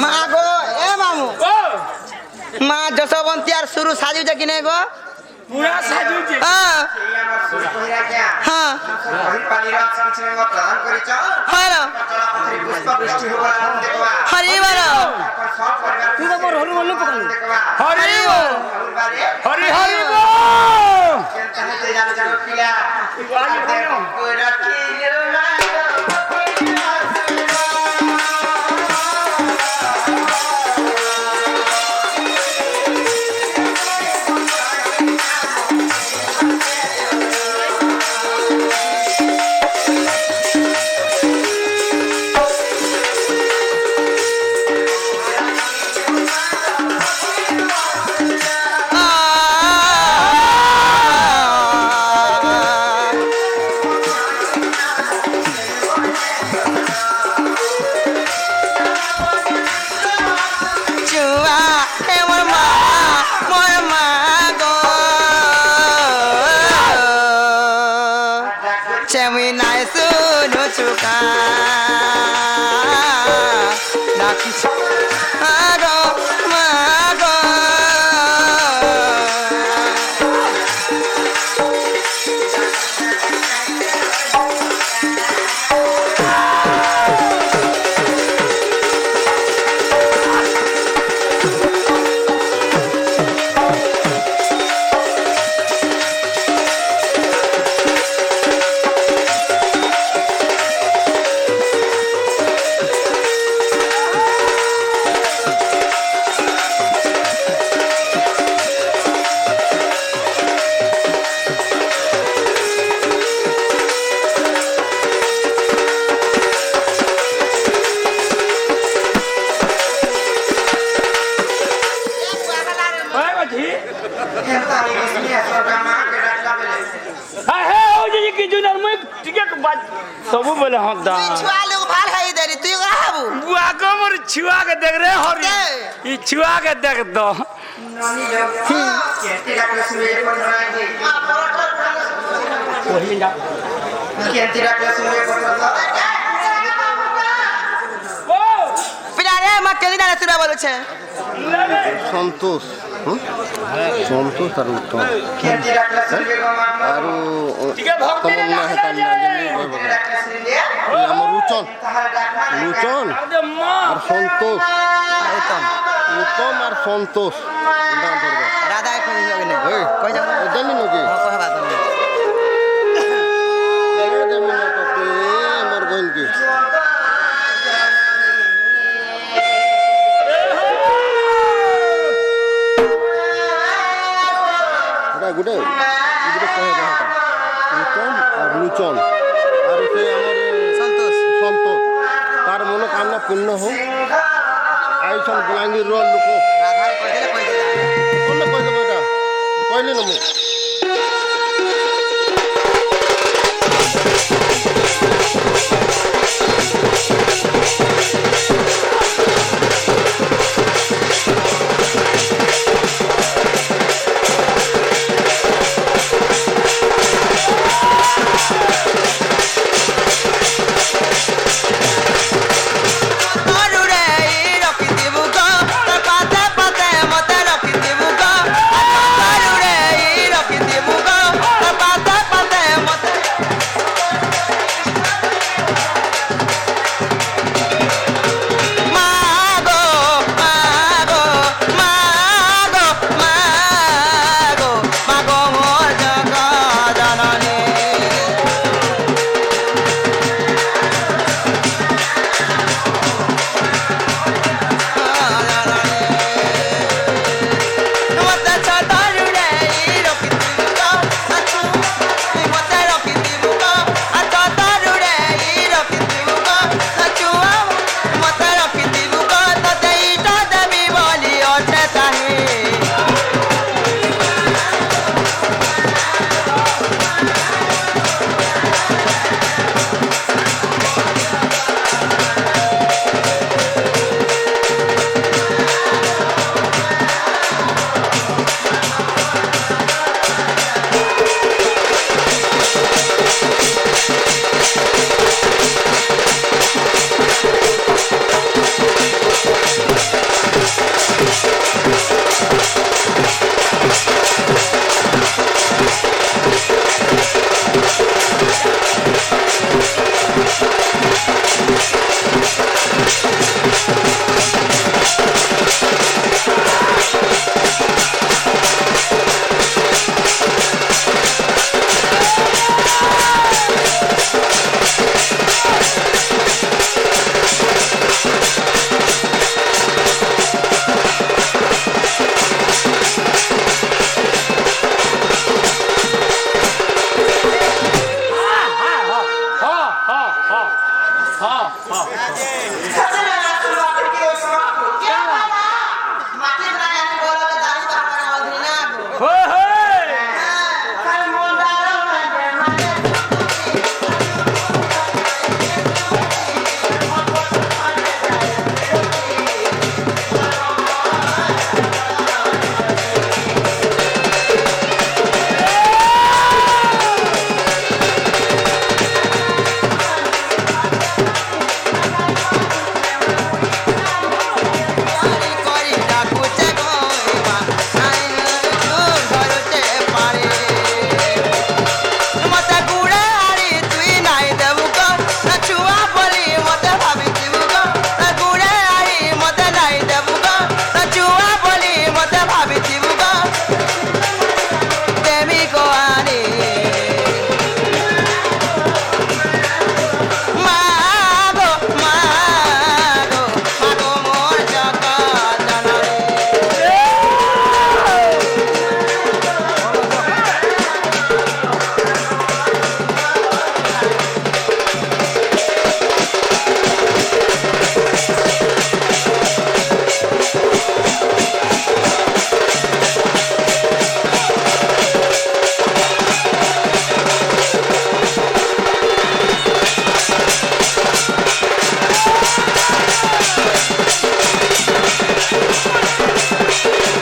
माँ गो ए मामू माँ जसोबंती यार शुरू साजू जे कि नहीं गो पूरा साजू जे हां हां हरि बारो तू तो मोर हनु मल्लू पकड़ हरि हरि हरि गो सबू बोले हां दा छुआ लोग भाल है इधर तू गाबू बुआ को मोर छुआ के देख रे हरी ई छुआ के देख दो ननी लोग केते राखले सुने पर रहे वही जा केते राखले सुने पर ओ पिलारे मा केली ना सुरा बोलो छे संतोष संतोष আর উত্তম केते राखले सुने को আর ঠিক আছে ভক্তি তমন্না হেতান আমার luchan luchan আর সন্তোষ উত্তম আর সন্তোষ দান করবে राधा এখন যাবে না কই যাব জানি নকি কই বাত জানি না তো আমার বইন লুচন আর সে আমার সন্তোষ সন্তোষ তার মনোকামনা পূর্ণ হোক আইসন বলাঙ্গীর লোক রাধারে কইদেলে কমে কইদেব এটা কইলি না মু